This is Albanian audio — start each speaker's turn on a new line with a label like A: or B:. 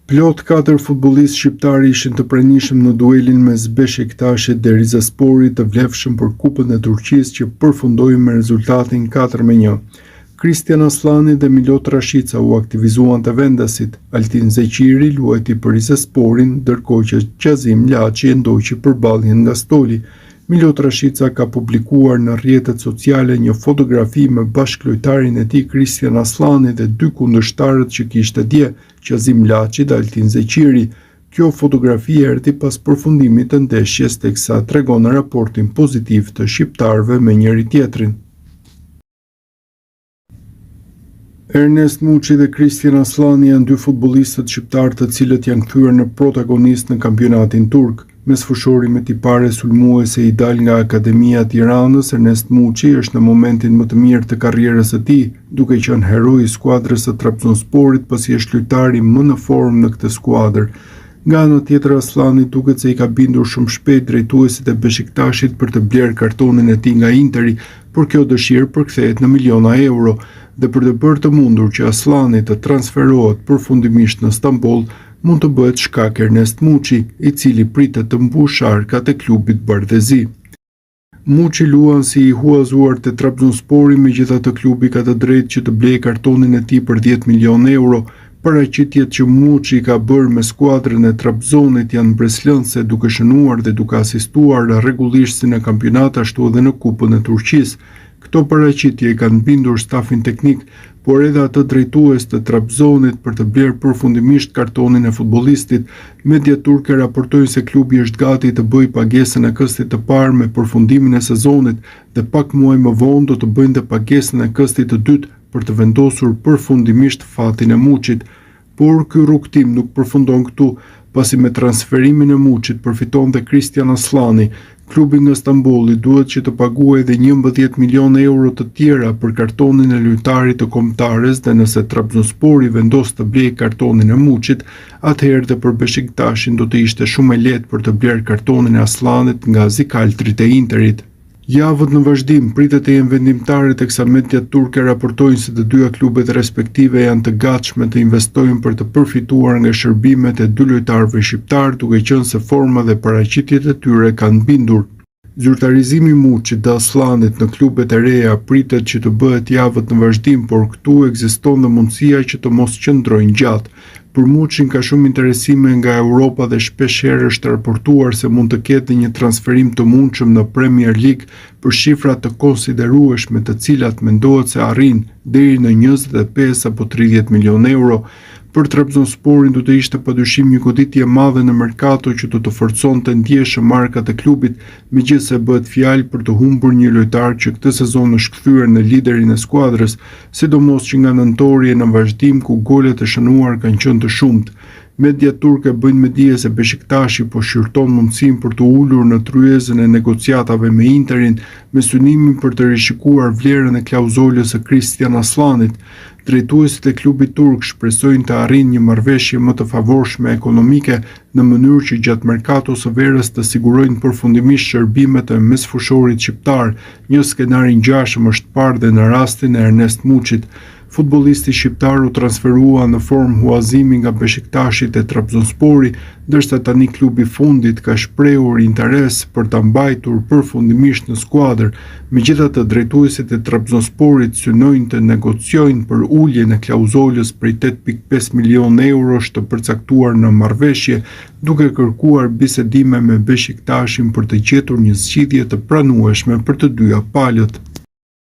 A: Plot 4 futbollistë shqiptar ishin të pranishëm në duelin mes Beşiktaşit dhe Rizesporit të vlefshëm për Kupën e Turqisë që përfundoi me rezultatin 4-1. Kristian Aslani dhe Milot Rashica u aktivizuan të vendasit. Altin Zeqiri luajti për Rizesporin, ndërkohë që Qazim Laçi e ndoqi përballjen nga Stoli. Milot Rashica ka publikuar në rrjetet sociale një fotografi me bashkëlojtarin e tij Kristian Aslani dhe dy kundërshtarët që kishte dje, Qazim Laçi dhe Altin Zeqiri. Kjo fotografi erdhi pas përfundimit të ndeshjes teksa tregon raportin pozitiv të shqiptarëve me njëri tjetrin. Ernest Muçi dhe Kristian Aslani janë dy futbollistët shqiptar të cilët janë kthyer në protagonist në kampionatin turk. Mesfushori me tipare sulmuese i dal nga Akademia e Tiranës, Ernest Muçi është në momentin më të mirë të karrierës së tij, duke qenë hero i skuadrës së Trabzonsporit pasi është lojtari më në formë në këtë skuadër. Nga ana tjetër, Aslani duket se i ka bindur shumë shpejt drejtuesit e Beşiktaşit për të blerë kartonin e tij nga Interi, por kjo dëshirë përkthehet në miliona euro dhe për të bërë të mundur që Aslani të transferohet përfundimisht në Stamboll, mund të bëhet shkak Ernest Muçi, i cili pritet të mbush arkat e klubit bardhezi. Muçi luan si i huazuar te Trabzonspori, megjithatë klubi ka të drejtë që të blejë kartonin e tij për 10 milionë euro. Paraqitjet që Muçi ka bërë me skuadrën e Trabzonit janë breslënse, duke shënuar dhe duke asistuar rregullisht si në kampionat ashtu edhe në Kupën e Turqisë. Këto paraqitje kanë bindur stafin teknik, por edhe atë drejtues të Trabzonit për të blerë përfundimisht kartonin e futbollistit. Media turke raportojnë se klubi është gati të bëjë pagesën e këstit të parë me përfundimin e sezonit dhe pak muaj më vonë do të bëjnë pagesën e këstit të dytë për të vendosur përfundimisht fatin e Muçit. Por ky rrugtim nuk përfundon këtu, pasi me transferimin e Muçit përfiton dhe Kristian Aslani. Klubi nga Stambolli duhet që të paguajë edhe 11 milionë euro të tjera për kartonin e lojtarit të kombëtares dhe nëse Trabzonspori vendos të blejë kartonin e Muçit, atëherë dhe për Beşiktaşin do të ishte shumë e lehtë për të blerë kartonin e Aslanit nga zikaltrit e Interit. Javët në vazhdim pritet të jenë vendimtare teksa mediat turke raportojnë se të dyja klubet respektive janë të gatshme të investojnë për të përfituar nga shërbimet e dy lojtarëve shqiptar, duke qenë se forma dhe paraqitjet e tyre kanë bindur. Zyrtarizimi i Muçit dhe Aslanit në klubet e reja pritet që të bëhet javët në vazhdim, por këtu ekziston dhe mundësia që të mos qëndrojnë gjatë. Për Muçin ka shumë interesime nga Europa dhe shpeshherë është raportuar se mund të ketë një transferim të mundshëm në Premier League për shifra të konsiderueshme, të cilat mendohet se arrin deri në 25 apo 30 milionë euro. Për Trabzonsporin do të ishte padyshim një goditje e madhe në merkato që do të forconte ndjeshëm markat e klubit, megjithëse bëhet fjalë për të humbur një lojtar që këtë sezon është kthyer në liderin e skuadrës, sidomos që nga nëntori e në vazhdim ku golet e shënuar kanë qenë të shumtë. Media turke bëjnë me dije se Beşiktaşi po shqyrton mundësinë për të ulur në tryezën e negociatave me Interin me synimin për të rishikuar vlerën e klauzolës së Kristian Aslanit. Drejtuesit e klubit turk shpresojnë të arrijnë një marrëveshje më të favorshme ekonomike në mënyrë që gjatë merkatos së verës të sigurojnë përfundimisht shërbimet e mesfushorit shqiptar. Një skenar i ngjashëm është parë dhe në rastin e Ernest Muçit. Futbollisti shqiptar u transferua në formë huazimi nga Beşiktaşi te Trabzonspori, ndërsa tani klubi fundit ka shprehur interes për ta mbajtur përfundimisht në skuadër. Megjithatë, drejtuesit e Trabzonsporit synojnë të negociojnë për uljen e klauzolës prej 8.5 milionë eurosh të përcaktuar në marrëveshje, duke kërkuar bisedime me Beşiktaşin për të gjetur një zgjidhje të pranueshme për të dyja palët.